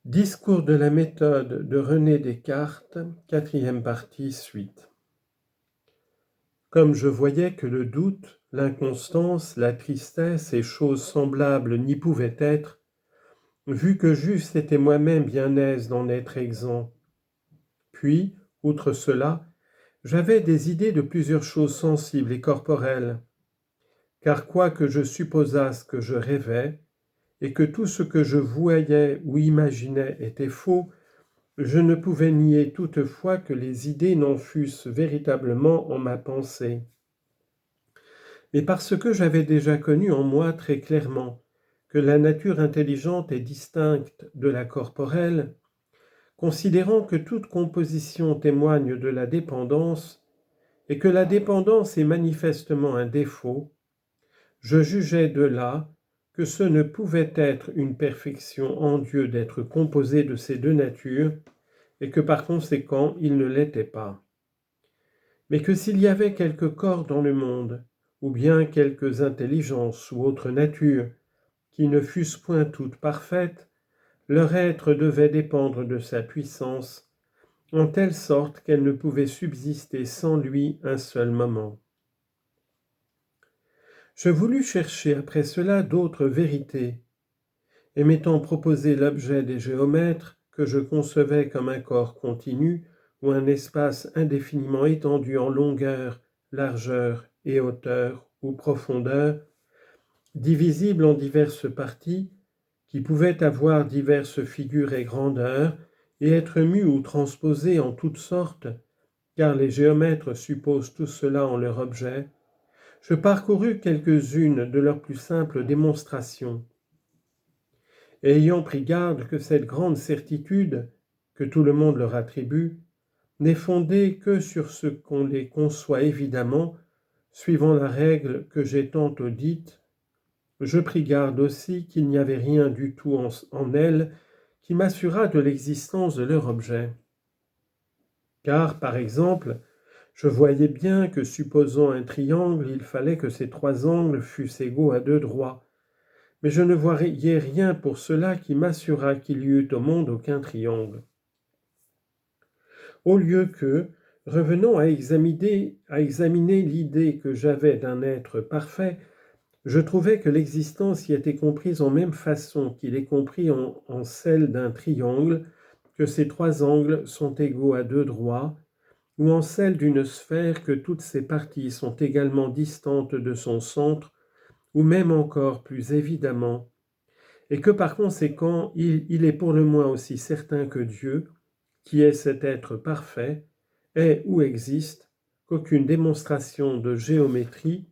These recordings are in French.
Discours de la méthode de René Descartes, 4e partie, suite. Comme je voyais que le doute, l'inconstance, la tristesse et choses semblables n'y pouvaient être, vu que juste était moi-même bien aise d'en être exempt. Puis, outre cela, j'avais des idées de plusieurs choses sensibles et corporelles, car quoique je supposasse que je rêvais, et que tout ce que je voyais ou imaginais était faux, je ne pouvais nier toutefois que les idées n'en fussent véritablement en ma pensée. Mais parce que j'avais déjà connu en moi très clairement que la nature intelligente est distincte de la corporelle, considérant que toute composition témoigne de la dépendance et que la dépendance est manifestement un défaut, je jugeais de là que ce ne pouvait être une perfection en Dieu d'être composé de ces deux natures, et que par conséquent il ne l'était pas. Mais que s'il y avait quelques corps dans le monde, ou bien quelques intelligences ou autres natures, qui ne fussent point toutes parfaites, leur être devait dépendre de sa puissance, en telle sorte qu'elle ne pouvait subsister sans lui un seul moment. Je voulus chercher après cela d'autres vérités, et m'étant proposé l'objet des géomètres, que je concevais comme un corps continu, ou un espace indéfiniment étendu en longueur, largeur et hauteur ou profondeur, divisible en diverses parties, qui pouvaient avoir diverses figures et grandeurs, et être mus ou transposés en toutes sortes, car les géomètres supposent tout cela en leur objet, je parcourus quelques-unes de leurs plus simples démonstrations. Et ayant pris garde que cette grande certitude, que tout le monde leur attribue, n'est fondée que sur ce qu'on les conçoit évidemment, suivant la règle que j'ai tantôt dite, je pris garde aussi qu'il n'y avait rien du tout en elles qui m'assurât de l'existence de leur objet. Car, par exemple, je voyais bien que supposant un triangle, il fallait que ces trois angles fussent égaux à deux droits, mais je ne voyais rien pour cela qui m'assurât qu'il y eût au monde aucun triangle. Au lieu que, revenant à examiner l'idée que j'avais d'un être parfait, je trouvais que l'existence y était comprise en même façon qu'il est compris en celle d'un triangle, que ces trois angles sont égaux à deux droits, ou en celle d'une sphère que toutes ses parties sont également distantes de son centre, ou même encore plus évidemment, et que par conséquent il est pour le moins aussi certain que Dieu, qui est cet être parfait, est ou existe, qu'aucune démonstration de géométrie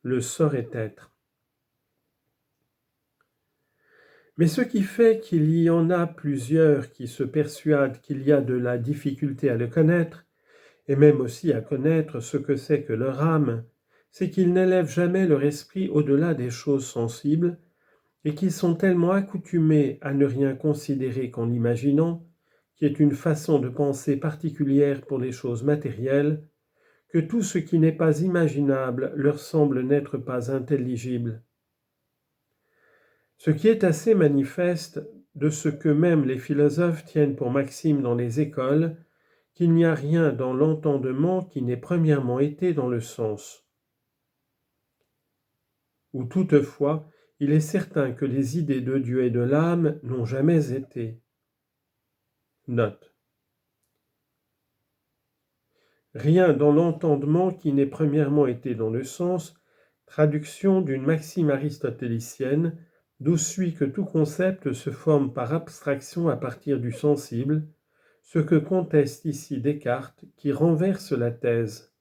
le saurait être. Mais ce qui fait qu'il y en a plusieurs qui se persuadent qu'il y a de la difficulté à le connaître, et même aussi à connaître ce que c'est que leur âme, c'est qu'ils n'élèvent jamais leur esprit au-delà des choses sensibles, et qu'ils sont tellement accoutumés à ne rien considérer qu'en imaginant, qui est une façon de penser particulière pour les choses matérielles, que tout ce qui n'est pas imaginable leur semble n'être pas intelligible. Ce qui est assez manifeste de ce que même les philosophes tiennent pour maxime dans les écoles, qu'il n'y a rien dans l'entendement qui n'ait premièrement été dans le sens. Ou toutefois, il est certain que les idées de Dieu et de l'âme n'ont jamais été. Note. Rien dans l'entendement qui n'ait premièrement été dans le sens, traduction d'une maxime aristotélicienne, d'où suit que tout concept se forme par abstraction à partir du sensible, ce que conteste ici Descartes, qui renverse la thèse.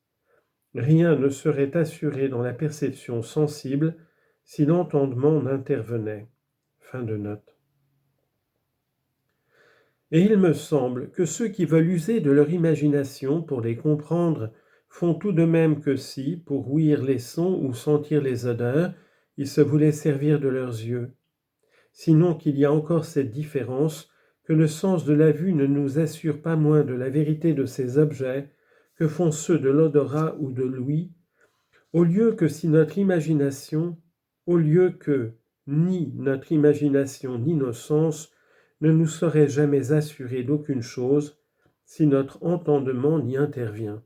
Rien ne serait assuré dans la perception sensible si l'entendement n'intervenait. Fin de note. Et il me semble que ceux qui veulent user de leur imagination pour les comprendre font tout de même que si, pour ouïr les sons ou sentir les odeurs, ils se voulaient servir de leurs yeux. Sinon qu'il y a encore cette différence que le sens de la vue ne nous assure pas moins de la vérité de ces objets que font ceux de l'odorat ou de l'ouïe, au lieu que ni notre imagination ni nos sens ne nous saurait jamais assurer d'aucune chose si notre entendement n'y intervient.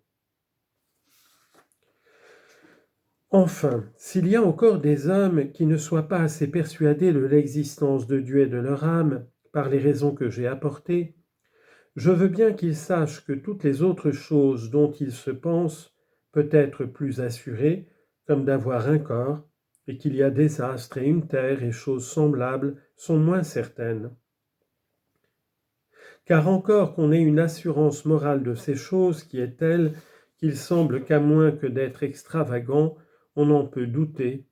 Enfin, s'il y a encore des hommes qui ne soient pas assez persuadés de l'existence de Dieu et de leur âme, par les raisons que j'ai apportées, je veux bien qu'ils sachent que toutes les autres choses dont ils se pensent peuvent être plus assurées, comme d'avoir un corps, et qu'il y a des astres et une terre et choses semblables, sont moins certaines. Car encore qu'on ait une assurance morale de ces choses qui est telle qu'il semble qu'à moins que d'être extravagant, on en peut douter,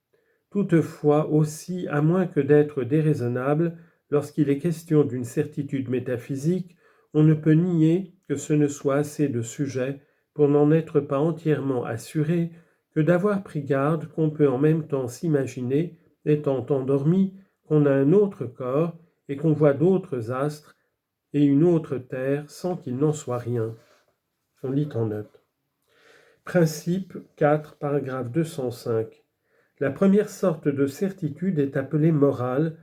toutefois aussi à moins que d'être déraisonnable, lorsqu'il est question d'une certitude métaphysique, on ne peut nier que ce ne soit assez de sujet pour n'en être pas entièrement assuré que d'avoir pris garde qu'on peut en même temps s'imaginer, étant endormi, qu'on a un autre corps et qu'on voit d'autres astres et une autre terre sans qu'il n'en soit rien. On lit en note. Principe 4, paragraphe 205. La première sorte de certitude est appelée morale,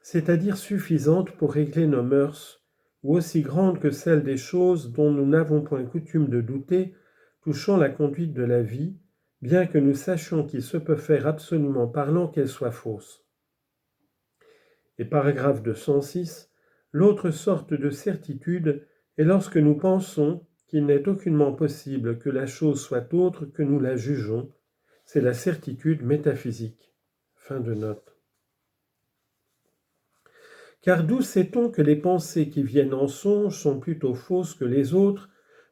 c'est-à-dire suffisante pour régler nos mœurs, ou aussi grande que celle des choses dont nous n'avons point coutume de douter, touchant la conduite de la vie, bien que nous sachions qu'il se peut faire absolument parlant qu'elle soit fausse. Et paragraphe 206, l'autre sorte de certitude est lorsque nous pensons qu'il n'est aucunement possible que la chose soit autre que nous la jugeons, c'est la certitude métaphysique. Fin de note. Car d'où sait-on que les pensées qui viennent en songe sont plutôt fausses que les autres,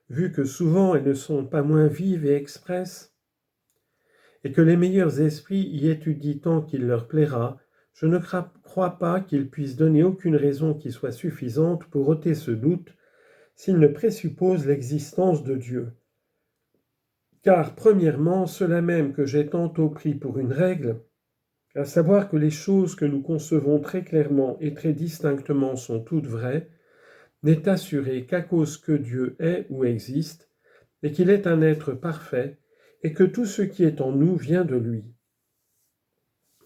vu que souvent elles ne sont pas moins vives et expresses, et que les meilleurs esprits y étudient tant qu'il leur plaira, je ne crois pas qu'ils puissent donner aucune raison qui soit suffisante pour ôter ce doute, s'ils ne présupposent l'existence de Dieu. Car, premièrement, cela même que j'ai tantôt pris pour une règle, à savoir que les choses que nous concevons très clairement et très distinctement sont toutes vraies, n'est assuré qu'à cause que Dieu est ou existe, et qu'il est un être parfait, et que tout ce qui est en nous vient de lui.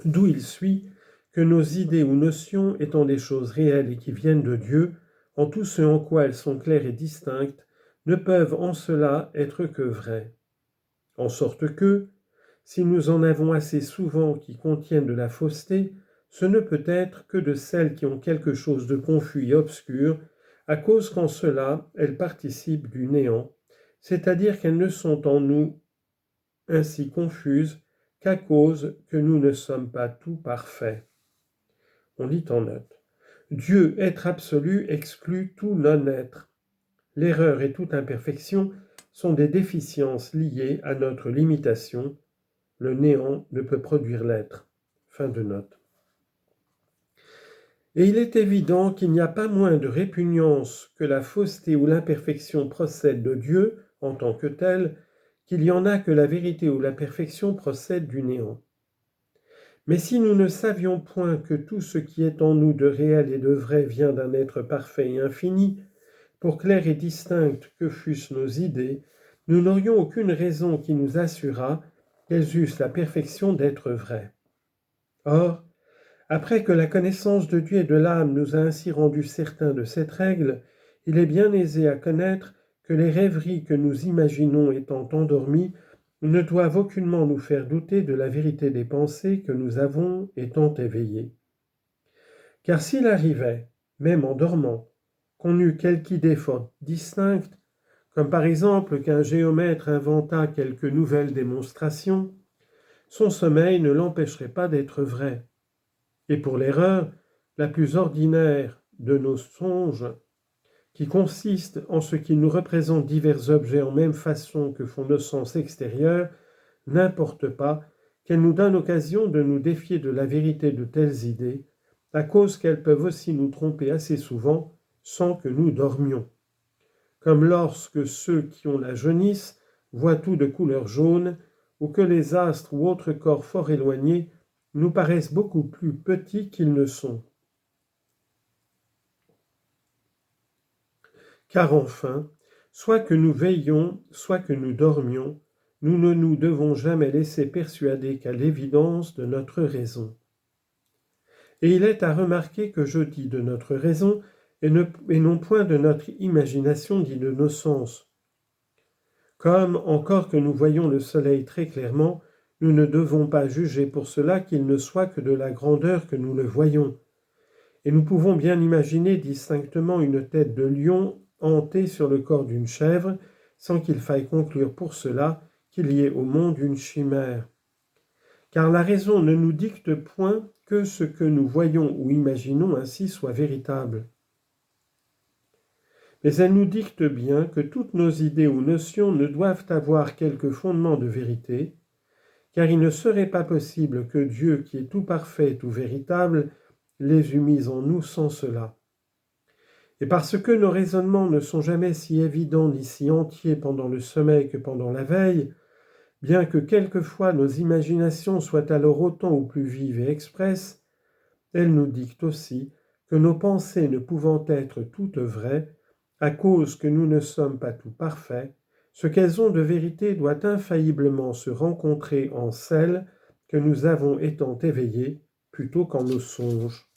D'où il suit que nos idées ou notions étant des choses réelles et qui viennent de Dieu, en tout ce en quoi elles sont claires et distinctes, ne peuvent en cela être que vraies. En sorte que, si nous en avons assez souvent qui contiennent de la fausseté, ce ne peut être que de celles qui ont quelque chose de confus et obscur, à cause qu'en cela elles participent du néant, c'est-à-dire qu'elles ne sont en nous ainsi confuses qu'à cause que nous ne sommes pas tout parfaits. On lit en note. Dieu, être absolu, exclut tout non-être. L'erreur et toute imperfection sont des déficiences liées à notre limitation. Le néant ne peut produire l'être. Fin de note. Et il est évident qu'il n'y a pas moins de répugnance que la fausseté ou l'imperfection procède de Dieu en tant que tel, qu'il y en a que la vérité ou la perfection procède du néant. Mais si nous ne savions point que tout ce qui est en nous de réel et de vrai vient d'un être parfait et infini, pour claires et distinctes que fussent nos idées, nous n'aurions aucune raison qui nous assurât qu'elles eussent la perfection d'être vraies. Or, après que la connaissance de Dieu et de l'âme nous a ainsi rendus certains de cette règle, il est bien aisé à connaître que les rêveries que nous imaginons étant endormies ne doivent aucunement nous faire douter de la vérité des pensées que nous avons étant éveillés. Car s'il arrivait, même en dormant, qu'on eût quelque idée fort distincte, comme par exemple qu'un géomètre inventât quelque nouvelle démonstration, son sommeil ne l'empêcherait pas d'être vrai. Et pour l'erreur, la plus ordinaire de nos songes, qui consiste en ce qui nous représente divers objets en même façon que font nos sens extérieurs, n'importe pas qu'elle nous donne occasion de nous défier de la vérité de telles idées, à cause qu'elles peuvent aussi nous tromper assez souvent sans que nous dormions. Comme lorsque ceux qui ont la jaunisse voient tout de couleur jaune, ou que les astres ou autres corps fort éloignés nous paraissent beaucoup plus petits qu'ils ne sont. Car enfin, soit que nous veillions, soit que nous dormions, nous ne nous devons jamais laisser persuader qu'à l'évidence de notre raison. Et il est à remarquer que je dis de notre raison, et non point de notre imagination dit de nos sens. Comme, encore que nous voyons le soleil très clairement, nous ne devons pas juger pour cela qu'il ne soit que de la grandeur que nous le voyons. Et nous pouvons bien imaginer distinctement une tête de lion hantée sur le corps d'une chèvre, sans qu'il faille conclure pour cela qu'il y ait au monde une chimère. Car la raison ne nous dicte point que ce que nous voyons ou imaginons ainsi soit véritable. Mais elle nous dicte bien que toutes nos idées ou notions ne doivent avoir quelque fondement de vérité, car il ne serait pas possible que Dieu, qui est tout parfait, tout véritable, les eût mises en nous sans cela. Et parce que nos raisonnements ne sont jamais si évidents ni si entiers pendant le sommeil que pendant la veille, bien que quelquefois nos imaginations soient alors autant ou plus vives et expresses, elles nous dictent aussi que nos pensées ne pouvant être toutes vraies, à cause que nous ne sommes pas tout parfaits, ce qu'elles ont de vérité doit infailliblement se rencontrer en celles que nous avons étant éveillés plutôt qu'en nos songes.